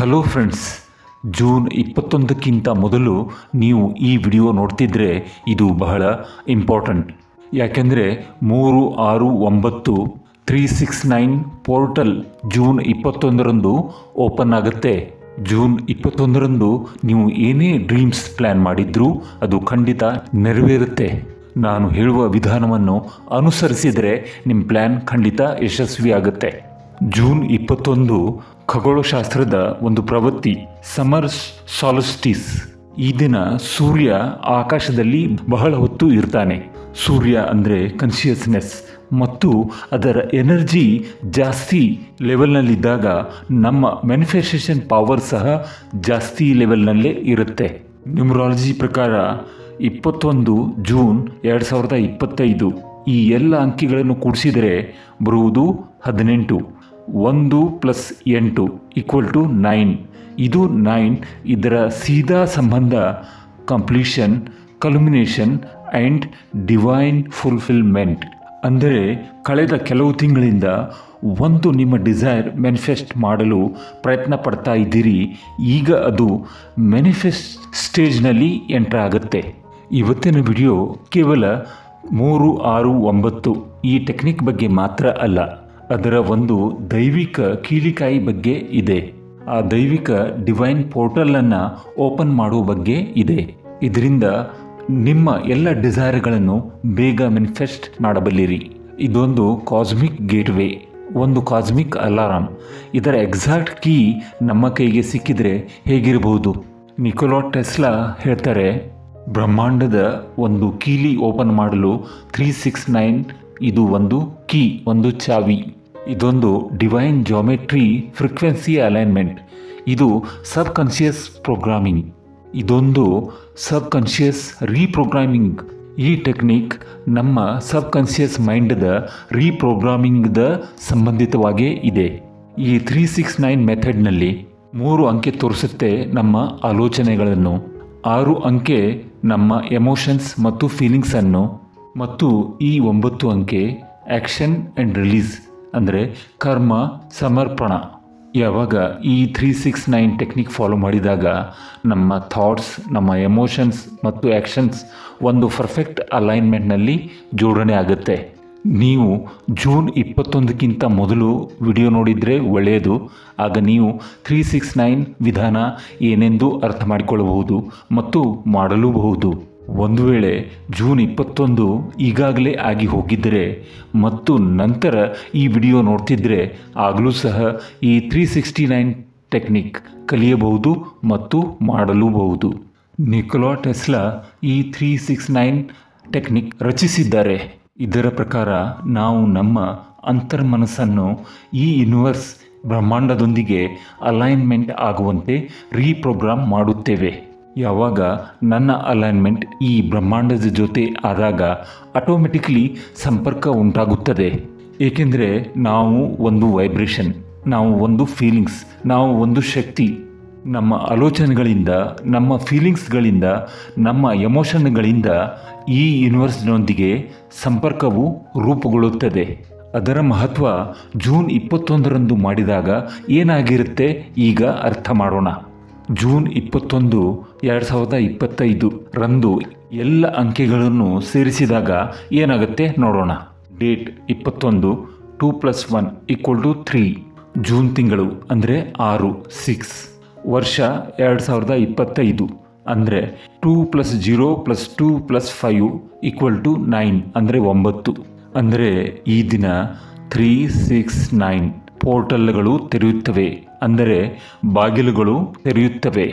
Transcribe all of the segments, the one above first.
Hello friends, June 21ಕ್ಕಿಂತ ಮೊದಲು ನೀವು ಈ ವಿಡಿಯೋ ನೋಡ್ತಿದ್ರೆ ಇದು ಬಹಳ ಇಂಪಾರ್ಟೆಂಟ್. ಯಾಕೆಂದರೆ 369 ಪೋರ್ಟಲ್ ಜೂನ್ 21ರಂದು ಓಪನ್ ಆಗುತ್ತೆ. ಜೂನ್ 21ರಂದು ನೀವು ಏನೇ ಡ್ರೀಮ್ಸ್ ಪ್ಲ್ಯಾನ್ ಮಾಡಿದ್ರೂ ಅದು ಖಂಡಿತ ನೆರವೇರುತ್ತೆ. ನಾನು ಹೇಳುವ ವಿಧಾನವನ್ನು ಅನುಸರಿಸಿದರೆ ನಿಮ್ಮ ಪ್ಲ್ಯಾನ್ ಖಂಡಿತ ಯಶಸ್ವಿಯಾಗುತ್ತೆ. ಜೂನ್ 21 ಖಗೋಳಶಾಸ್ತ್ರದ ಒಂದು ಪ್ರವೃತ್ತಿ, ಸಮರ್ ಸಾಲ್ಸ್ಟಿಸ್. ಈ ದಿನ ಸೂರ್ಯ ಆಕಾಶದಲ್ಲಿ ಬಹಳ ಹೊತ್ತು ಇರ್ತಾನೆ. ಸೂರ್ಯ ಅಂದರೆ ಕಾನ್ಷಿಯಸ್ನೆಸ್ ಮತ್ತು ಅದರ ಎನರ್ಜಿ ಜಾಸ್ತಿ ಲೆವೆಲ್ನಲ್ಲಿದ್ದಾಗ ನಮ್ಮ ಮ್ಯಾನಿಫೆಸ್ಟೇಷನ್ ಪವರ್ ಸಹ ಜಾಸ್ತಿ ಲೆವೆಲ್ನಲ್ಲೇ ಇರುತ್ತೆ. ನ್ಯೂಮರಾಲಜಿ ಪ್ರಕಾರ 21 ಜೂನ್ 2025 ಈ ಎಲ್ಲ ಅಂಕಿಗಳನ್ನು ಕೂಡಿಸಿದರೆ ಬರುವುದು 18. 1 + 8 = 9. ಇದು 9. ಇದರ ಸೀದಾ ಸಂಬಂಧ completion, culmination and divine fulfilment. ಅಂದರೆ ಕಳೆದ ಕೆಲವು ತಿಂಗಳಿಂದ ಒಂದು ನಿಮ್ಮ ಡಿಸೈರ್ ಮ್ಯಾನಿಫೆಸ್ಟ್ ಮಾಡಲು ಪ್ರಯತ್ನ ಪಡ್ತಾ ಇದ್ದೀರಿ. ಈಗ ಅದು ಮ್ಯಾನಿಫೆಸ್ಟ್ ಸ್ಟೇಜ್ನಲ್ಲಿ ಎಂಟರ್ ಆಗುತ್ತೆ. ಇವತ್ತಿನ ವಿಡಿಯೋ ಕೇವಲ 369 ಈ ಟೆಕ್ನಿಕ್ ಬಗ್ಗೆ ಮಾತ್ರ ಅಲ್ಲ, ಅದರ ಒಂದು ದೈವಿಕ ಕೀಲಿಕಾಯಿ ಬಗ್ಗೆ ಇದೆ. ಆ ದೈವಿಕ ಡಿವೈನ್ ಪೋರ್ಟಲನ್ನು ಓಪನ್ ಮಾಡುವ ಬಗ್ಗೆ ಇದೆ. ಇದರಿಂದ ನಿಮ್ಮ ಎಲ್ಲ ಡಿಸೈರ್ಗಳನ್ನು ಬೇಗ ಮ್ಯಾನಿಫೆಸ್ಟ್ ಮಾಡಬಲ್ಲಿರಿ. ಇದೊಂದು ಕಾಸ್ಮಿಕ್ ಗೇಟ್ವೇ, ಒಂದು ಕಾಸ್ಮಿಕ್ ಅಲಾರಾಮ್. ಇದರ ಎಕ್ಸಾಕ್ಟ್ ಕೀ ನಮ್ಮ ಕೈಗೆ ಸಿಕ್ಕಿದರೆ ಹೇಗಿರಬಹುದು? ನಿಕೋಲಾ ಟೆಸ್ಲಾ ಹೇಳ್ತಾರೆ, ಬ್ರಹ್ಮಾಂಡದ ಒಂದು ಕೀಲಿ ಓಪನ್ ಮಾಡಲು 369 ಇದು ಒಂದು ಕೀ, ಒಂದು ಚಾವಿ. ಇದೊಂದು ಡಿವೈನ್ ಜಾಮೆಟ್ರಿ ಫ್ರೀಕ್ವೆನ್ಸಿ ಅಲೈನ್ಮೆಂಟ್. ಇದು ಸಬ್ ಕಾನ್ಷಿಯಸ್ ಪ್ರೋಗ್ರಾಮಿಂಗ್. ಇದೊಂದು ಸಬ್ ಕಾನ್ಷಿಯಸ್ ರೀಪ್ರೋಗ್ರಾಮಿಂಗ್. ಈ ಟೆಕ್ನಿಕ್ ನಮ್ಮ ಸಬ್ ಕಾನ್ಷಿಯಸ್ ಮೈಂಡ್ದ ರೀಪ್ರೋಗ್ರಾಮಿಂಗ್ದ ಸಂಬಂಧಿತವಾಗೇ ಇದೆ. ಈ 369 ಮೆಥಡ್ನಲ್ಲಿ 3 ಅಂಕೆ ತೋರಿಸುತ್ತೆ ನಮ್ಮ ಆಲೋಚನೆಗಳನ್ನು, 6 ಅಂಕೆ ನಮ್ಮ ಎಮೋಷನ್ಸ್ ಮತ್ತು ಫೀಲಿಂಗ್ಸನ್ನು, ಮತ್ತು ಈ 9 ಅಂಕೆ ಆ್ಯಕ್ಷನ್ ಆ್ಯಂಡ್ ರಿಲೀಸ್ ಅಂದರೆ ಕರ್ಮ ಸಮರ್ಪಣ. ಯಾವಾಗ ಈ 369 ಟೆಕ್ನಿಕ್ ಫಾಲೋ ಮಾಡಿದಾಗ ನಮ್ಮ ಥಾಟ್ಸ್, ನಮ್ಮ ಎಮೋಷನ್ಸ್ ಮತ್ತು ಆ್ಯಕ್ಷನ್ಸ್ ಒಂದು ಪರ್ಫೆಕ್ಟ್ ಅಲೈನ್ಮೆಂಟ್ನಲ್ಲಿ ಜೋಡಣೆ ಆಗುತ್ತೆ. ನೀವು ಜೂನ್ 21ಕ್ಕಿಂತ ಮೊದಲು ವಿಡಿಯೋ ನೋಡಿದರೆ ಒಳ್ಳೆಯದು. ಆಗ ನೀವು 369 ವಿಧಾನ ಏನೆಂದು ಅರ್ಥ ಮಾಡಿಕೊಳ್ಳಬಹುದು ಮತ್ತು ಮಾಡಲೂಬಹುದು. ಒಂದು ವೇಳೆ ಜೂನ್ 21 ಈಗಾಗಲೇ ಆಗಿ ಹೋಗಿದ್ದರೆ ಮತ್ತು ನಂತರ ಈ ವಿಡಿಯೋ ನೋಡ್ತಿದ್ರೆ ಆಗಲೂ ಸಹ ಈ 369 ಟೆಕ್ನಿಕ್ ಕಲಿಯಬಹುದು ಮತ್ತು ಮಾಡಲೂಬಹುದು. ನಿಕೋಲಾ ಟೆಸ್ಲಾ ಈ 369 ಟೆಕ್ನಿಕ್ ರಚಿಸಿದ್ದಾರೆ. ಇದರ ಪ್ರಕಾರ ನಾವು ನಮ್ಮ ಅಂತರ್ಮನಸ್ಸನ್ನು ಈ ಯೂನಿವರ್ಸ್ ಬ್ರಹ್ಮಾಂಡದೊಂದಿಗೆ ಅಲೈನ್ಮೆಂಟ್ ಆಗುವಂತೆ ರೀಪ್ರೋಗ್ರಾಮ್ ಮಾಡುತ್ತೇವೆ. ಯಾವಾಗ ನನ್ನ ಅಲೈನ್ಮೆಂಟ್ ಈ ಬ್ರಹ್ಮಾಂಡದ ಜೊತೆ ಆದಾಗ ಆಟೋಮೆಟಿಕ್ಲಿ ಸಂಪರ್ಕ ಉಂಟಾಗುತ್ತದೆ. ಏಕೆಂದರೆ ನಾವು ಒಂದು ವೈಬ್ರೇಷನ್, ನಾವು ಒಂದು ಫೀಲಿಂಗ್ಸ್, ನಾವು ಒಂದು ಶಕ್ತಿ. ನಮ್ಮ ಆಲೋಚನೆಗಳಿಂದ, ನಮ್ಮ ಫೀಲಿಂಗ್ಸ್ಗಳಿಂದ, ನಮ್ಮ ಎಮೋಷನ್ಗಳಿಂದ ಈ ಯೂನಿವರ್ಸ್ನೊಂದಿಗೆ ಸಂಪರ್ಕವು ರೂಪುಗೊಳ್ಳುತ್ತದೆ. ಅದರ ಮಹತ್ವ ಜೂನ್ 21ರಂದು ಮಾಡಿದಾಗ ಏನಾಗಿರುತ್ತೆ ಈಗ ಅರ್ಥ ಮಾಡೋಣ. ಜೂನ್ 21, 2025 ರಂದು ಎಲ್ಲ ಅಂಕೆಗಳನ್ನು ಸೇರಿಸಿದಾಗ ಏನಾಗುತ್ತೆ ನೋಡೋಣ. ಡೇಟ್ 21, 2 + 1 = 3. ಜೂನ್ ತಿಂಗಳು ಅಂದರೆ 6, 6. ವರ್ಷ 2025 ಅಂದರೆ 2 + 0 + 2 + 5 = 9 ಅಂದರೆ 9. ಅಂದರೆ ಈ ದಿನ 369 ಪೋರ್ಟಲ್ಗಳು ತೆರೆಯುತ್ತವೆ, ಅಂದರೆ ಬಾಗಿಲುಗಳು ತೆರೆಯುತ್ತವೆ.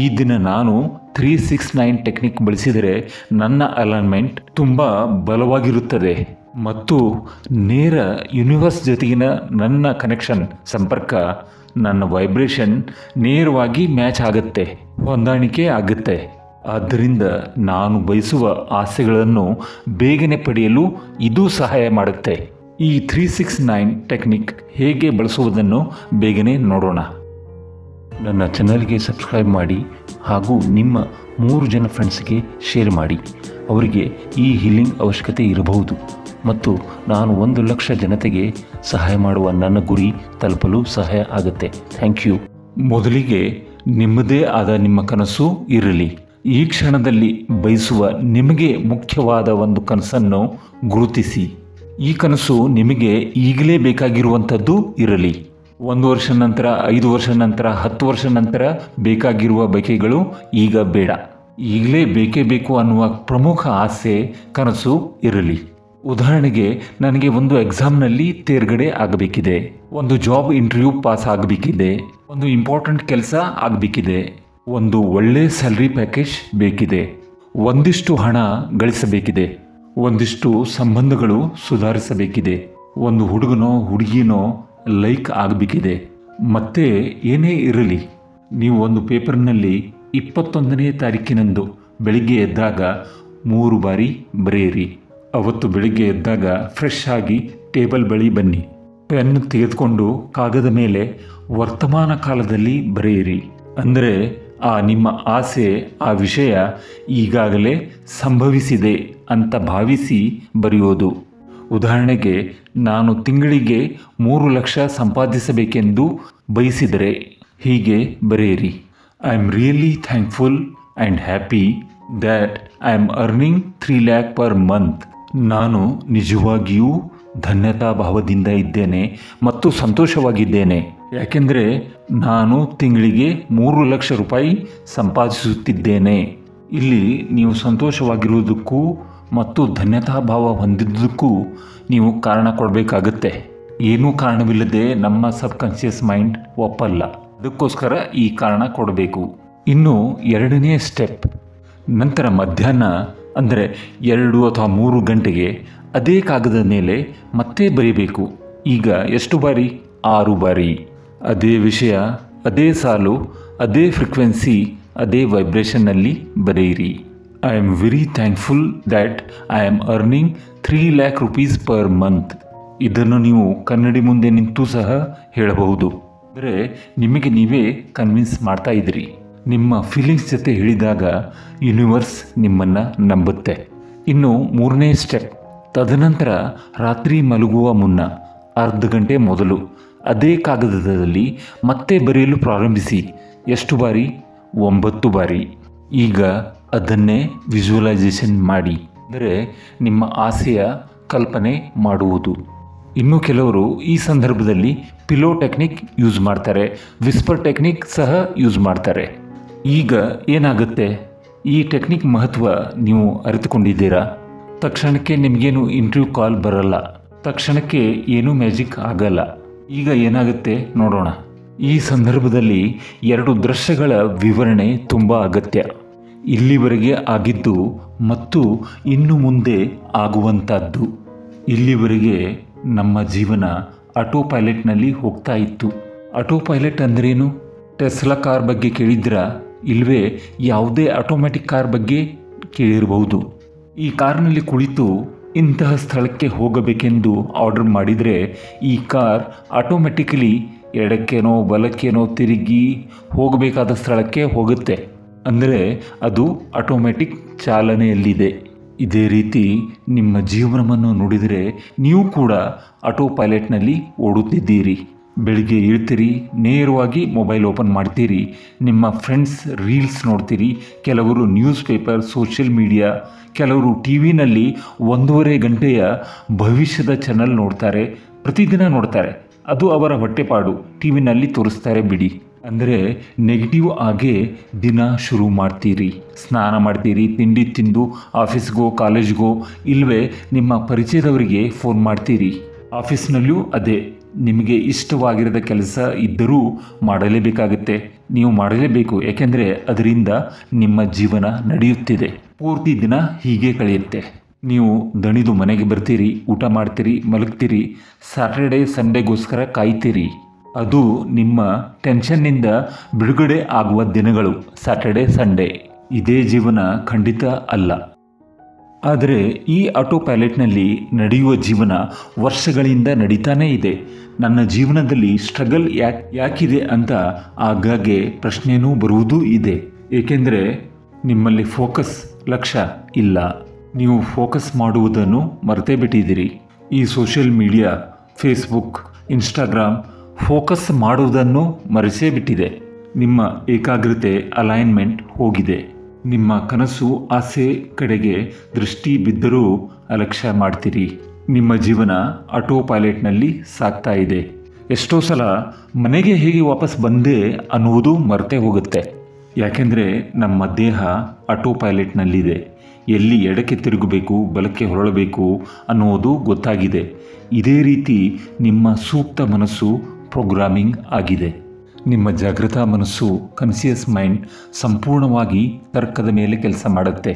ಈ ದಿನ ನಾನು 369 ಟೆಕ್ನಿಕ್ ಬಳಸಿದರೆ ನನ್ನ ಅಲೈನ್ಮೆಂಟ್ ತುಂಬ ಬಲವಾಗಿರುತ್ತದೆ ಮತ್ತು ನೇರ ಯೂನಿವರ್ಸ್ ಜೊತೆಗಿನ ನನ್ನ ಕನೆಕ್ಷನ್, ಸಂಪರ್ಕ, ನನ್ನ ವೈಬ್ರೇಷನ್ ನೇರವಾಗಿ ಮ್ಯಾಚ್ ಆಗುತ್ತೆ, ಹೊಂದಾಣಿಕೆ ಆಗುತ್ತೆ. ಆದ್ದರಿಂದ ನಾನು ಬಯಸುವ ಆಸೆಗಳನ್ನು ಬೇಗನೆ ಪಡೆಯಲು ಇದು ಸಹಾಯ ಮಾಡುತ್ತೆ. ಈ 369 ಟೆಕ್ನಿಕ್ ಹೇಗೆ ಬಳಸುವುದನ್ನು ಬೇಗನೆ ನೋಡೋಣ. ನನ್ನ ಚಾನಲ್ಗೆ ಸಬ್ಸ್ಕ್ರೈಬ್ ಮಾಡಿ ಹಾಗೂ ನಿಮ್ಮ 3 ಜನ ಫ್ರೆಂಡ್ಸ್ಗೆ ಶೇರ್ ಮಾಡಿ. ಅವರಿಗೆ ಈ ಹೀಲಿಂಗ್ ಅವಶ್ಯಕತೆ ಇರಬಹುದು ಮತ್ತು ನಾನು 1 ಲಕ್ಷ ಜನತೆಗೆ ಸಹಾಯ ಮಾಡುವ ನನ್ನ ಗುರಿ ತಲುಪಲು ಸಹಾಯ ಆಗುತ್ತೆ. Thank you. ಮೊದಲಿಗೆ ನಿಮ್ಮದೇ ಆದ ನಿಮ್ಮ ಕನಸು ಇರಲಿ. ಈ ಕ್ಷಣದಲ್ಲಿ ಬಯಸುವ ನಿಮಗೆ ಮುಖ್ಯವಾದ ಒಂದು ಕನಸನ್ನು ಗುರುತಿಸಿ. ಈ ಕನಸು ನಿಮಗೆ ಈಗಲೇ ಬೇಕಾಗಿರುವಂಥದ್ದು ಇರಲಿ. 1 ವರ್ಷ ನಂತರ, 5 ವರ್ಷ ನಂತರ, 10 ವರ್ಷ ನಂತರ ಬೇಕಾಗಿರುವ ಬಯಕೆಗಳು ಈಗ ಬೇಡ. ಈಗಲೇ ಬೇಕೇ ಬೇಕು ಅನ್ನುವ ಪ್ರಮುಖ ಆಸೆ, ಕನಸು ಇರಲಿ. ಉದಾಹರಣೆಗೆ, ನನಗೆ ಒಂದು ಎಕ್ಸಾಮ್ನಲ್ಲಿ ತೇರ್ಗಡೆ ಆಗಬೇಕಿದೆ, ಒಂದು ಜಾಬ್ ಇಂಟರ್ವ್ಯೂ ಪಾಸ್ ಆಗಬೇಕಿದೆ, ಒಂದು ಇಂಪಾರ್ಟೆಂಟ್ ಕೆಲಸ ಆಗಬೇಕಿದೆ, ಒಂದು ಒಳ್ಳೆ ಸ್ಯಾಲ್ರಿ ಪ್ಯಾಕೇಜ್ ಬೇಕಿದೆ, ಒಂದಿಷ್ಟು ಹಣ ಗಳಿಸಬೇಕಿದೆ, ಒಂದಿಷ್ಟು ಸಂಬಂಧಗಳು ಸುಧಾರಿಸಬೇಕಿದೆ, ಒಂದು ಹುಡುಗನೋ ಹುಡುಗಿನೋ ಲೈಕ್ ಆಗಬೇಕಿದೆ. ಮತ್ತೆ ಏನೇ ಇರಲಿ, ನೀವು ಒಂದು ಪೇಪರ್ನಲ್ಲಿ 21ನೇ ತಾರೀಕಿನಂದು ಬೆಳಿಗ್ಗೆ ಎದ್ದಾಗ 3 ಬಾರಿ ಬರೆಯಿರಿ. ಅವತ್ತು ಬೆಳಿಗ್ಗೆ ಎದ್ದಾಗ ಫ್ರೆಶ್ ಆಗಿ ಟೇಬಲ್ ಬಳಿ ಬನ್ನಿ. ಪೆನ್ ತೆಗೆದುಕೊಂಡು ಕಾಗದ ಮೇಲೆ ವರ್ತಮಾನ ಕಾಲದಲ್ಲಿ ಬರೆಯಿರಿ. ಅಂದರೆ ನಿಮ್ಮ ಆಸೆ, ಆ ವಿಷಯ ಈಗಾಗಲೇ ಸಂಭವಿಸಿದೆ ಅಂತ ಭಾವಿಸಿ ಬರೆಯೋದು. ಉದಾಹರಣೆಗೆ, ನಾನು ತಿಂಗಳಿಗೆ 3 ಲಕ್ಷ ಸಂಪಾದಿಸಬೇಕೆಂದು ಬಯಸಿದರೆ ಹೀಗೆ ಬರೆಯಿರಿ. I am really thankful and happy that I am earning 3 lakh per month. ನಾನು ನಿಜವಾಗಿಯೂ ಧನ್ಯತಾ ಭಾವದಿಂದ ಇದ್ದೇನೆ ಮತ್ತು ಸಂತೋಷವಾಗಿದ್ದೇನೆ, ಯಾಕೆಂದರೆ ನಾನು ತಿಂಗಳಿಗೆ 3 ಲಕ್ಷ ರೂಪಾಯಿ ಸಂಪಾದಿಸುತ್ತಿದ್ದೇನೆ. ಇಲ್ಲಿ ನೀವು ಸಂತೋಷವಾಗಿರುವುದಕ್ಕೂ ಮತ್ತು ಧನ್ಯತಾ ಭಾವ ಹೊಂದಿದ್ದಕ್ಕೂ ನೀವು ಕಾರಣ ಕೊಡಬೇಕಾಗುತ್ತೆ. ಏನೂ ಕಾರಣವಿಲ್ಲದೆ ನಮ್ಮ ಸಬ್ಕಾನ್ಷಿಯಸ್ ಮೈಂಡ್ ಒಪ್ಪಲ್ಲ. ಅದಕ್ಕೋಸ್ಕರ ಈ ಕಾರಣ ಕೊಡಬೇಕು. ಇನ್ನು 2ನೇ ಸ್ಟೆಪ್, ನಂತರ ಮಧ್ಯಾಹ್ನ ಅಂದರೆ 2 ಅಥವಾ 3 ಗಂಟೆಗೆ ಅದೇ ಕಾಗದ ಮೇಲೆ ಮತ್ತೆ ಬರೀಬೇಕು. ಈಗ ಎಷ್ಟು ಬಾರಿ? 6 ಬಾರಿ. ಅದೇ ವಿಷಯ, ಅದೇ ಸಾಲು, ಅದೇ ಫ್ರೀಕ್ವೆನ್ಸಿ, ಅದೇ ವೈಬ್ರೇಷನ್ನಲ್ಲಿ ಬರೆಯಿರಿ. I am very thankful that I am earning 3 lakh rupees per month. ಇದನ್ನು ನೀವು ಕನ್ನಡಿ ಮುಂದೆ ನಿಂತು ಸಹ ಹೇಳಬಹುದು. ಅಂದರೆ ನಿಮಗೆ ನೀವೇ ಕನ್ವಿನ್ಸ್ ಮಾಡ್ತಾ ಇದ್ದೀರಿ. ನಿಮ್ಮ ಫೀಲಿಂಗ್ಸ್ ಜೊತೆ ಹೇಳಿದಾಗ ಯೂನಿವರ್ಸ್ ನಿಮ್ಮನ್ನು ನಂಬುತ್ತೆ. ಇನ್ನು 3ನೇ ಸ್ಟೆಪ್, ತದನಂತರ ರಾತ್ರಿ ಮಲಗುವ ಮುನ್ನ ಅರ್ಧ ಗಂಟೆ ಮೊದಲು ಅದೇ ಕಾಗದದಲ್ಲಿ ಮತ್ತೆ ಬರೆಯಲು ಪ್ರಾರಂಭಿಸಿ. ಎಷ್ಟು ಬಾರಿ? 9 ಬಾರಿ. ಈಗ ಅದನ್ನೇ ವಿಜುವಲೈಸೇಷನ್ ಮಾಡಿ, ಅಂದರೆ ನಿಮ್ಮ ಆಸೆಯ ಕಲ್ಪನೆ ಮಾಡುವುದು. ಇನ್ನು ಕೆಲವರು ಈ ಸಂದರ್ಭದಲ್ಲಿ ಪಿಲೋ ಟೆಕ್ನಿಕ್ ಯೂಸ್ ಮಾಡ್ತಾರೆ, ವಿಸ್ಪರ್ ಟೆಕ್ನಿಕ್ ಸಹ ಯೂಸ್ ಮಾಡ್ತಾರೆ. ಈಗ ಏನಾಗುತ್ತೆ, ಈ ಟೆಕ್ನಿಕ್ ಮಹತ್ವ ನೀವು ಅರಿತುಕೊಂಡಿದ್ದೀರಾ? ತಕ್ಷಣಕ್ಕೆ ನಿಮಗೇನು ಇಂಟರ್ವ್ಯೂ ಕಾಲ್ ಬರಲ್ಲ, ತಕ್ಷಣಕ್ಕೆ ಏನೂ ಮ್ಯಾಜಿಕ್ ಆಗಲ್ಲ. ಈಗ ಏನಾಗುತ್ತೆ ನೋಡೋಣ. ಈ ಸಂದರ್ಭದಲ್ಲಿ 2 ದೃಶ್ಯಗಳ ವಿವರಣೆ ತುಂಬ ಅಗತ್ಯ. ಇಲ್ಲಿವರೆಗೆ ಆಗಿದ್ದು ಮತ್ತು ಇನ್ನು ಮುಂದೆ ಆಗುವಂಥದ್ದು. ಇಲ್ಲಿವರೆಗೆ ನಮ್ಮ ಜೀವನ ಆಟೋ ಪೈಲಟ್ನಲ್ಲಿ ಹೋಗ್ತಾ ಇತ್ತು. ಆಟೋ ಪೈಲಟ್ ಅಂದ್ರೇನು? ಟೆಸ್ಲಾ ಕಾರ್ ಬಗ್ಗೆ ಕೇಳಿದ್ರಾ? ಇಲ್ವೇ ಯಾವುದೇ ಆಟೋಮ್ಯಾಟಿಕ್ ಕಾರ್ ಬಗ್ಗೆ ಕೇಳಿರಬಹುದು. ಈ ಕಾರ್ನಲ್ಲಿ ಕುಳಿತು ಇಂತಹ ಸ್ಥಳಕ್ಕೆ ಹೋಗಬೇಕೆಂದು ಆರ್ಡರ್ ಮಾಡಿದರೆ ಈ ಕಾರ್ ಆಟೋಮ್ಯಾಟಿಕಲಿ ಎಡಕ್ಕೇನೋ ಬಲಕ್ಕೇನೋ ತಿರುಗಿ ಹೋಗಬೇಕಾದ ಸ್ಥಳಕ್ಕೆ ಹೋಗುತ್ತೆ. ಅಂದರೆ ಅದು ಆಟೋಮ್ಯಾಟಿಕ್ ಚಾಲನೆಯಲ್ಲಿದೆ. ಇದೇ ರೀತಿ ನಿಮ್ಮ ಜೀವನವನ್ನು ನೋಡಿದರೆ ನೀವು ಕೂಡ ಆಟೋ ಪೈಲಟ್ನಲ್ಲಿ ಓಡುತ್ತಿದ್ದೀರಿ. ಬೆಳಿಗ್ಗೆ ಇಳ್ತೀರಿ, ನೇರವಾಗಿ ಮೊಬೈಲ್ ಓಪನ್ ಮಾಡ್ತೀರಿ, ನಿಮ್ಮ ಫ್ರೆಂಡ್ಸ್ ರೀಲ್ಸ್ ನೋಡ್ತೀರಿ, ಕೆಲವರು ನ್ಯೂಸ್ ಪೇಪರ್, ಸೋಷಿಯಲ್ ಮೀಡಿಯಾ, ಕೆಲವರು ಟಿ ವಿನಲ್ಲಿ 1.5 ಗಂಟೆಯ ಭವಿಷ್ಯದ ಚಾನಲ್ ನೋಡ್ತಾರೆ, ಪ್ರತಿದಿನ ನೋಡ್ತಾರೆ. ಅದು ಅವರ ಹೊಟ್ಟೆಪಾಡು, ಟಿ ವಿನಲ್ಲಿ ತೋರಿಸ್ತಾರೆ ಬಿಡಿ. ಅಂದರೆ ನೆಗೆಟಿವ್ ಆಗೇ ದಿನ ಶುರು ಮಾಡ್ತೀರಿ. ಸ್ನಾನ ಮಾಡ್ತೀರಿ, ತಿಂಡಿ ತಿಂದು ಆಫೀಸ್ಗೋ ಕಾಲೇಜ್ಗೋ ಇಲ್ಲವೇ ನಿಮ್ಮ ಪರಿಚಯದವರಿಗೆ ಫೋನ್ ಮಾಡ್ತೀರಿ. ಆಫೀಸ್ನಲ್ಲೂ ಅದೇ, ನಿಮಗೆ ಇಷ್ಟವಾಗಿರದ ಕೆಲಸ ಇದ್ದರೂ ಮಾಡಲೇಬೇಕಾಗುತ್ತೆ. ನೀವು ಮಾಡಲೇಬೇಕು, ಏಕೆಂದರೆ ಅದರಿಂದ ನಿಮ್ಮ ಜೀವನ ನಡೆಯುತ್ತಿದೆ. ಪೂರ್ತಿ ದಿನ ಹೀಗೆ ಕಳೆಯುತ್ತೆ. ನೀವು ದಣಿದು ಮನೆಗೆ ಬರ್ತೀರಿ, ಊಟ ಮಾಡ್ತೀರಿ, ಮಲಗ್ತೀರಿ. ಸ್ಯಾಟರ್ಡೇ ಸಂಡೇಗೋಸ್ಕರ ಕಾಯ್ತೀರಿ. ಅದು ನಿಮ್ಮ ಟೆನ್ಷನ್ನಿಂದ ಬಿಡುಗಡೆ ಆಗುವ ದಿನಗಳು, ಸ್ಯಾಟರ್ಡೇ ಸಂಡೇ. ಇದೇ ಜೀವನ ಖಂಡಿತ ಅಲ್ಲ. ಆದರೆ ಈ ಆಟೋ ಪೈಲಟ್ನಲ್ಲಿ ನಡೆಯುವ ಜೀವನ ವರ್ಷಗಳಿಂದ ನಡೀತಾನೇ ಇದೆ. ನನ್ನ ಜೀವನದಲ್ಲಿ ಸ್ಟ್ರಗಲ್ ಯಾಕಿದೆ ಅಂತ ಆಗಾಗ್ಗೆ ಪ್ರಶ್ನೆಯೂ ಬರುವುದೂ ಇದೆ. ಏಕೆಂದರೆ ನಿಮ್ಮಲ್ಲಿ ಫೋಕಸ್, ಲಕ್ಷ್ಯ ಇಲ್ಲ. ನೀವು ಫೋಕಸ್ ಮಾಡುವುದನ್ನು ಮರೆತೇ ಬಿಟ್ಟಿದ್ದೀರಿ. ಈ social media, Facebook, Instagram focus ಮಾಡುವುದನ್ನು ಮರೆಸೇ ಬಿಟ್ಟಿದೆ. ನಿಮ್ಮ ಏಕಾಗ್ರತೆ ಅಲೈನ್ಮೆಂಟ್ ಹೋಗಿದೆ. ನಿಮ್ಮ ಕನಸು ಆಸೆ ಕಡೆಗೆ ದೃಷ್ಟಿ ಬಿದ್ದರೂ ಅಲಕ್ಷ್ಯ ಮಾಡ್ತೀರಿ. ನಿಮ್ಮ ಜೀವನ ಆಟೋ ಪೈಲಟ್ನಲ್ಲಿ ಸಾಗ್ತಾ ಇದೆ. ಎಷ್ಟೋ ಸಲ ಮನೆಗೆ ಹೇಗೆ ವಾಪಸ್ ಬಂದೆ ಅನ್ನುವುದು ಮರೆತೇ ಹೋಗುತ್ತೆ. ಯಾಕೆಂದರೆ ನಮ್ಮ ದೇಹ ಆಟೋ ಪೈಲಟ್ನಲ್ಲಿದೆ. ಎಲ್ಲಿ ಎಡಕ್ಕೆ ತಿರುಗಬೇಕು, ಬಲಕ್ಕೆ ಹೊರಳಬೇಕು ಅನ್ನುವುದು ಗೊತ್ತಾಗಿದೆ. ಇದೇ ರೀತಿ ನಿಮ್ಮ ಸೂಕ್ತ ಮನಸ್ಸು ಪ್ರೋಗ್ರಾಮಿಂಗ್ ಆಗಿದೆ. ನಿಮ್ಮ ಜಾಗೃತ ಮನಸ್ಸು ಕಾನ್ಸಿಯಸ್ ಮೈಂಡ್ ಸಂಪೂರ್ಣವಾಗಿ ತರ್ಕದ ಮೇಲೆ ಕೆಲಸ ಮಾಡುತ್ತೆ.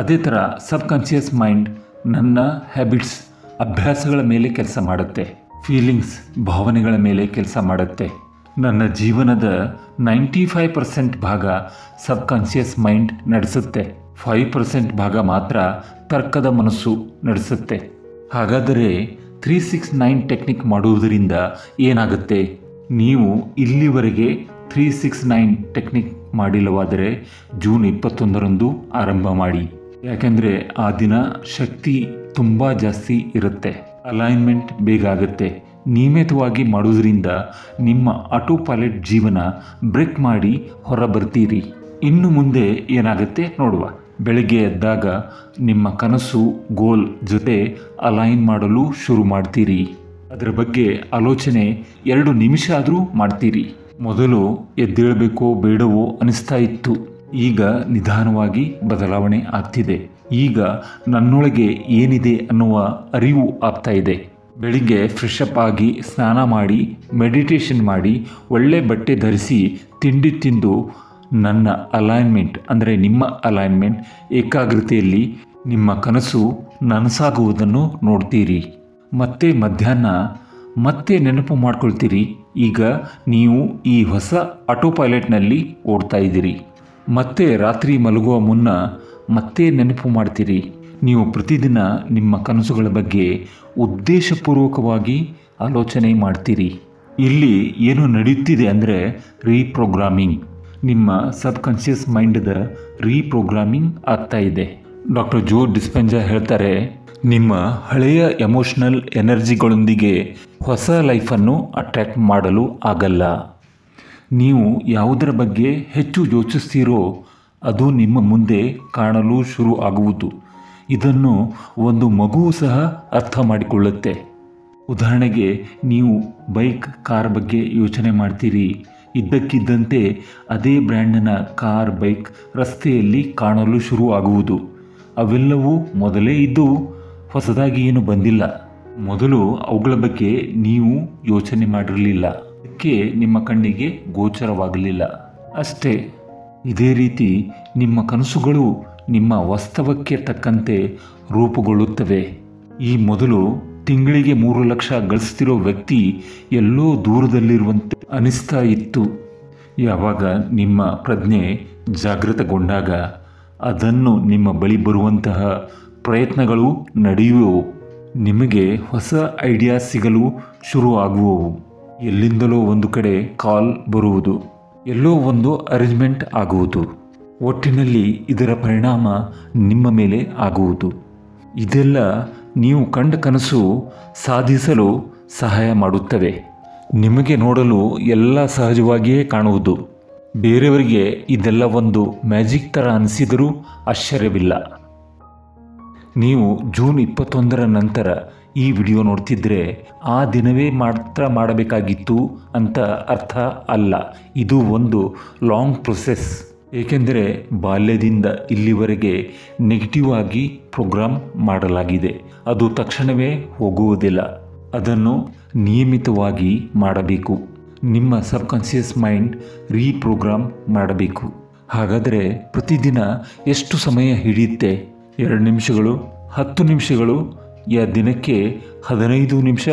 ಅದೇ ಥರ ಸಬ್ ಕಾನ್ಸಿಯಸ್ ಮೈಂಡ್ ನನ್ನ ಹ್ಯಾಬಿಟ್ಸ್ ಅಭ್ಯಾಸಗಳ ಮೇಲೆ ಕೆಲಸ ಮಾಡುತ್ತೆ. ಫೀಲಿಂಗ್ಸ್ ಭಾವನೆಗಳ ಮೇಲೆ ಕೆಲಸ ಮಾಡುತ್ತೆ. ನನ್ನ ಜೀವನದ 95% ಭಾಗ ಸಬ್ ಕಾನ್ಸಿಯಸ್ ಮೈಂಡ್ ನಡೆಸುತ್ತೆ. 5% ಭಾಗ ಮಾತ್ರ ತರ್ಕದ ಮನಸ್ಸು ನಡೆಸುತ್ತೆ. ಹಾಗಾದರೆ 369 ಟೆಕ್ನಿಕ್ ಮಾಡುವುದರಿಂದ ಏನಾಗುತ್ತೆ? ನೀವು ಇಲ್ಲಿವರೆಗೆ 369 ಟೆಕ್ನಿಕ್ ಮಾಡಿಲ್ಲವಾದರೆ ಜೂನ್ 21ರಂದು ಆರಂಭ ಮಾಡಿ. ಯಾಕೆಂದರೆ ಆ ದಿನ ಶಕ್ತಿ ತುಂಬ ಜಾಸ್ತಿ ಇರುತ್ತೆ. ಅಲೈನ್ಮೆಂಟ್ ಬೇಗ ಆಗುತ್ತೆ. ನಿಯಮಿತವಾಗಿ ಮಾಡುವುದರಿಂದ ನಿಮ್ಮ ಆಟೋ ಪೈಲಟ್ ಜೀವನ ಬ್ರೇಕ್ ಮಾಡಿ ಹೊರ ಬರ್ತೀರಿ. ಇನ್ನು ಮುಂದೆ ಏನಾಗುತ್ತೆ ನೋಡುವ. ಬೆಳಗ್ಗೆ ಎದ್ದಾಗ ನಿಮ್ಮ ಕನಸು ಗೋಲ್ ಜೊತೆ ಅಲೈನ್ ಮಾಡಲು ಶುರು ಮಾಡ್ತೀರಿ. ಅದರ ಬಗ್ಗೆ ಆಲೋಚನೆ 2 ನಿಮಿಷ ಆದರೂ ಮಾಡ್ತೀರಿ. ಮೊದಲು ಎದ್ದೇಳಬೇಕೋ ಬೇಡವೋ ಅನಿಸ್ತಾ ಇತ್ತು. ಈಗ ನಿಧಾನವಾಗಿ ಬದಲಾವಣೆ ಆಗ್ತಿದೆ. ಈಗ ನನ್ನೊಳಗೆ ಏನಿದೆ ಅನ್ನುವ ಅರಿವು ಆಗ್ತಾ ಇದೆ. ಬೆಳಿಗ್ಗೆ ಫ್ರೆಶ್ ಅಪ್ ಆಗಿ ಸ್ನಾನ ಮಾಡಿ ಮೆಡಿಟೇಷನ್ ಮಾಡಿ ಒಳ್ಳೆ ಬಟ್ಟೆ ಧರಿಸಿ ತಿಂಡಿ ತಿಂದು ನನ್ನ ಅಲೈನ್ಮೆಂಟ್ ಅಂದರೆ ನಿಮ್ಮ ಅಲೈನ್ಮೆಂಟ್ ಏಕಾಗ್ರತೆಯಲ್ಲಿ ನಿಮ್ಮ ಕನಸು ನನಸಾಗುವುದನ್ನು ನೋಡ್ತೀರಿ. ಮತ್ತೆ ಮಧ್ಯಾಹ್ನ ಮತ್ತೆ ನೆನಪು ಮಾಡ್ಕೊಳ್ತೀರಿ. ಈಗ ನೀವು ಈ ಹೊಸ ಆಟೋ ಪೈಲಟ್ನಲ್ಲಿ ಓಡ್ತಾ ಇದ್ದೀರಿ. ಮತ್ತೆ ರಾತ್ರಿ ಮಲಗುವ ಮುನ್ನ ಮತ್ತೆ ನೆನಪು ಮಾಡ್ತೀರಿ. ನೀವು ಪ್ರತಿದಿನ ನಿಮ್ಮ ಕನಸುಗಳ ಬಗ್ಗೆ ಉದ್ದೇಶಪೂರ್ವಕವಾಗಿ ಆಲೋಚನೆ ಮಾಡ್ತೀರಿ. ಇಲ್ಲಿ ಏನು ನಡೆಯುತ್ತಿದೆ ಅಂದರೆ ರೀಪ್ರೋಗ್ರಾಮಿಂಗ್. ನಿಮ್ಮ ಸಬ್ ಕಾನ್ಷಿಯಸ್ ಮೈಂಡದ ರೀಪ್ರೋಗ್ರಾಮಿಂಗ್ ಆಗ್ತಾ ಇದೆ. ಡಾಕ್ಟರ್ ಜೋ ಡಿಸ್ಪೆಂಜಾ ಹೇಳ್ತಾರೆ, ನಿಮ್ಮ ಹಳೆಯ ಎಮೋಷನಲ್ ಎನರ್ಜಿಗಳೊಂದಿಗೆ ಹೊಸ ಲೈಫನ್ನು ಅಟ್ರ್ಯಾಕ್ಟ್ ಮಾಡಲು ಆಗಲ್ಲ. ನೀವು ಯಾವುದರ ಬಗ್ಗೆ ಹೆಚ್ಚು ಯೋಚಿಸ್ತೀರೋ ಅದು ನಿಮ್ಮ ಮುಂದೆ ಕಾಣಲು ಶುರು ಆಗುವುದು. ಇದನ್ನು ಒಂದು ಮಗುವು ಸಹ ಅರ್ಥ ಮಾಡಿಕೊಳ್ಳುತ್ತೆ. ಉದಾಹರಣೆಗೆ ನೀವು ಬೈಕ್, ಕಾರ್ ಬಗ್ಗೆ ಯೋಚನೆ ಮಾಡ್ತೀರಿ. ಇದ್ದಕ್ಕಿದ್ದಂತೆ ಅದೇ ಬ್ರ್ಯಾಂಡ್ನ ಕಾರ್, ಬೈಕ್ ರಸ್ತೆಯಲ್ಲಿ ಕಾಣಲು ಶುರು ಆಗುವುದು. ಅವೆಲ್ಲವೂ ಮೊದಲೇ ಇದ್ದು ಹೊಸದಾಗಿ ಏನು ಬಂದಿಲ್ಲ. ಮೊದಲು ಅವುಗಳ ಬಗ್ಗೆ ನೀವು ಯೋಚನೆ ಮಾಡಿರಲಿಲ್ಲ. ಅದಕ್ಕೆ ನಿಮ್ಮ ಕಣ್ಣಿಗೆ ಗೋಚರವಾಗಲಿಲ್ಲ ಅಷ್ಟೇ. ಇದೇ ರೀತಿ ನಿಮ್ಮ ಕನಸುಗಳು ನಿಮ್ಮ ವಾಸ್ತವಕ್ಕೆ ತಕ್ಕಂತೆ ರೂಪುಗೊಳ್ಳುತ್ತವೆ. ಈ ಮೊದಲು ತಿಂಗಳಿಗೆ 3 ಲಕ್ಷ ಗಳಿಸ್ತಿರೋ ವ್ಯಕ್ತಿ ಎಲ್ಲೋ ದೂರದಲ್ಲಿರುವಂತೆ ಅನಿಸ್ತಾ ಇತ್ತು. ಯಾವಾಗ ನಿಮ್ಮ ಪ್ರಜ್ಞೆ ಜಾಗೃತಗೊಂಡಾಗ ಅದನ್ನು ನಿಮ್ಮ ಬಳಿ ಬರುವಂತಹ ಪ್ರಯತ್ನಗಳು ನಡೆಯುವವು. ನಿಮಗೆ ಹೊಸ ಐಡಿಯಾ ಸಿಗಲು ಶುರು ಆಗುವವು. ಎಲ್ಲಿಂದಲೋ ಒಂದು ಕಡೆ ಕಾಲ್ ಬರುವುದು, ಎಲ್ಲೋ ಒಂದು ಅರೇಂಜ್ಮೆಂಟ್ ಆಗುವುದು. ಒಟ್ಟಿನಲ್ಲಿ ಇದರ ಪರಿಣಾಮ ನಿಮ್ಮ ಮೇಲೆ ಆಗುವುದು. ಇದೆಲ್ಲ ನೀವು ಕಂಡ ಕನಸು ಸಾಧಿಸಲು ಸಹಾಯ ಮಾಡುತ್ತವೆ. ನಿಮಗೆ ನೋಡಲು ಎಲ್ಲ ಸಹಜವಾಗಿಯೇ ಕಾಣುವುದು. ಬೇರೆಯವರಿಗೆ ಇದೆಲ್ಲ ಒಂದು ಮ್ಯಾಜಿಕ್ ಥರ ಅನಿಸಿದರೂ ಆಶ್ಚರ್ಯವಿಲ್ಲ. ನೀವು ಜೂನ್ 21ರ ನಂತರ ಈ ವಿಡಿಯೋ ನೋಡ್ತಿದ್ರೆ ಆ ದಿನವೇ ಮಾತ್ರ ಮಾಡಬೇಕಾಗಿತ್ತು ಅಂತ ಅರ್ಥ ಅಲ್ಲ. ಇದು ಒಂದು ಲಾಂಗ್ ಪ್ರೊಸೆಸ್. ಏಕೆಂದರೆ ಬಾಲ್ಯದಿಂದ ಇಲ್ಲಿವರೆಗೆ ನೆಗೆಟಿವ್ ಆಗಿ ಪ್ರೋಗ್ರಾಮ್ ಮಾಡಲಾಗಿದೆ. ಅದು ತಕ್ಷಣವೇ ಹೋಗುವುದಿಲ್ಲ. ಅದನ್ನು ನಿಯಮಿತವಾಗಿ ಮಾಡಬೇಕು. ನಿಮ್ಮ ಸಬ್ ಕಾನ್ಷಿಯಸ್ ಮೈಂಡ್ ರೀಪ್ರೋಗ್ರಾಮ್ ಮಾಡಬೇಕು. ಹಾಗಾದರೆ ಪ್ರತಿದಿನ ಎಷ್ಟು ಸಮಯ ಹಿಡಿಯುತ್ತೆ? 2 ನಿಮಿಷಗಳು, 10 ನಿಮಿಷಗಳು, ದಿನಕ್ಕೆ 15 ನಿಮಿಷ?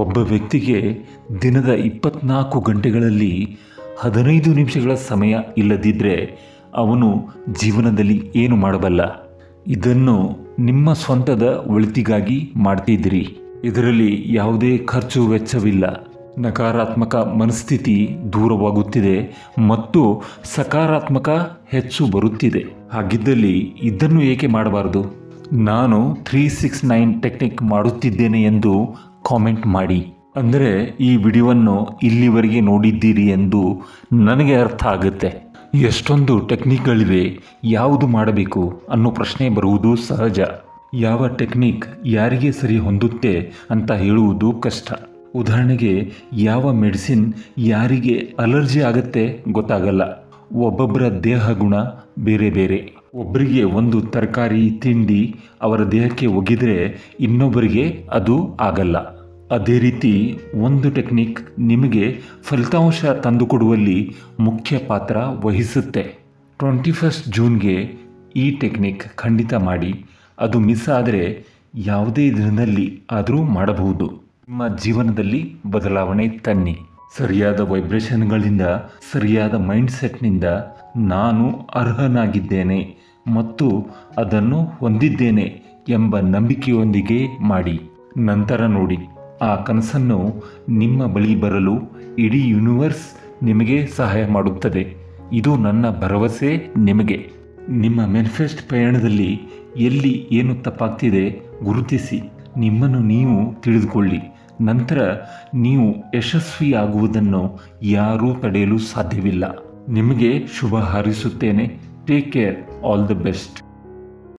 ಒಬ್ಬ ವ್ಯಕ್ತಿಗೆ ದಿನದ 24 ಗಂಟೆಗಳಲ್ಲಿ 15 ನಿಮಿಷಗಳ ಸಮಯ ಇಲ್ಲದಿದ್ದರೆ ಅವನು ಜೀವನದಲ್ಲಿ ಏನು ಮಾಡಬಲ್ಲ? ಇದನ್ನು ನಿಮ್ಮ ಸ್ವಂತದ ಒಳಿತಿಗಾಗಿ ಮಾಡ್ತಿದ್ದೀರಿ. ಇದರಲ್ಲಿ ಯಾವುದೇ ಖರ್ಚು ವೆಚ್ಚವಿಲ್ಲ. ನಕಾರಾತ್ಮಕ ಮನಸ್ಥಿತಿ ದೂರವಾಗುತ್ತಿದೆ ಮತ್ತು ಸಕಾರಾತ್ಮಕ ಹೆಚ್ಚು ಬರುತ್ತಿದೆ. ಹಾಗಿದ್ದಲ್ಲಿ ಇದನ್ನು ಏಕೆ ಮಾಡಬಾರದು? ನಾನು 369 ಟೆಕ್ನಿಕ್ ಮಾಡುತ್ತಿದ್ದೇನೆ ಎಂದು ಕಾಮೆಂಟ್ ಮಾಡಿ. ಅಂದರೆ ಈ ವಿಡಿಯೋವನ್ನು ಇಲ್ಲಿವರೆಗೆ ನೋಡಿದ್ದೀರಿ ಎಂದು ನನಗೆ ಅರ್ಥ ಆಗುತ್ತೆ. ಎಷ್ಟೊಂದು ಟೆಕ್ನಿಕ್ಗಳಿವೆ, ಯಾವುದು ಮಾಡಬೇಕು ಅನ್ನೋ ಪ್ರಶ್ನೆ ಬರುವುದು ಸಹಜ. ಯಾವ ಟೆಕ್ನಿಕ್ ಯಾರಿಗೆ ಸರಿ ಹೊಂದುತ್ತೆ ಅಂತ ಹೇಳುವುದು ಕಷ್ಟ. ಉದಾಹರಣೆಗೆ ಯಾವ ಮೆಡಿಸಿನ್ ಯಾರಿಗೆ ಅಲರ್ಜಿ ಆಗುತ್ತೆ ಗೊತ್ತಾಗಲ್ಲ. ಒಬ್ಬೊಬ್ಬರ ದೇಹ ಗುಣ ಬೇರೆ ಬೇರೆ. ಒಬ್ಬರಿಗೆ ಒಂದು ತರಕಾರಿ ತಿಂಡಿ ಅವರ ದೇಹಕ್ಕೆ ಒಗ್ಗಿದ್ರೆ ಇನ್ನೊಬ್ಬರಿಗೆ ಅದು ಆಗಲ್ಲ. ಅದೇ ರೀತಿ ಒಂದು ಟೆಕ್ನಿಕ್ ನಿಮಗೆ ಫಲಿತಾಂಶ ತಂದುಕೊಡುವಲ್ಲಿ ಮುಖ್ಯ ಪಾತ್ರ ವಹಿಸುತ್ತೆ. 21 ಜೂನ್ಗೆ ಈ ಟೆಕ್ನಿಕ್ ಖಂಡಿತ ಮಾಡಿ. ಅದು ಮಿಸ್ ಆದರೆ ಯಾವುದೇ ದಿನದಲ್ಲಿ ಆದರೂ ಮಾಡಬಹುದು. ನಿಮ್ಮ ಜೀವನದಲ್ಲಿ ಬದಲಾವಣೆ ತನ್ನಿ. ಸರಿಯಾದ ವೈಬ್ರೇಷನ್ಗಳಿಂದ, ಸರಿಯಾದ ಮೈಂಡ್ಸೆಟ್ನಿಂದ ನಾನು ಅರ್ಹನಾಗಿದ್ದೇನೆ ಮತ್ತು ಅದನ್ನು ಹೊಂದಿದ್ದೇನೆ ಎಂಬ ನಂಬಿಕೆಯೊಂದಿಗೆ ಮಾಡಿ. ನಂತರ ನೋಡಿ, ಆ ಕನಸನ್ನು ನಿಮ್ಮ ಬಳಿ ಬರಲು ಇಡೀ ಯೂನಿವರ್ಸ್ ನಿಮಗೆ ಸಹಾಯ ಮಾಡುತ್ತದೆ. ಇದು ನನ್ನ ಭರವಸೆ ನಿಮಗೆ. ನಿಮ್ಮ ಮ್ಯಾನಿಫೆಸ್ಟ್ ಪಯಣದಲ್ಲಿ ಎಲ್ಲಿ ಏನು ತಪ್ಪಾಗ್ತಿದೆ ಗುರುತಿಸಿ ನಿಮ್ಮನ್ನು ನೀವು ತಿಳಿದುಕೊಳ್ಳಿ. ನಂತರ ನೀವು ಯಶಸ್ವಿಯಾಗುವುದನ್ನು ಯಾರೂ ತಡೆಯಲು ಸಾಧ್ಯವಿಲ್ಲ. ನಿಮಗೆ ಶುಭ ಹಾರೈಸುತ್ತೇನೆ. Take care. All the best.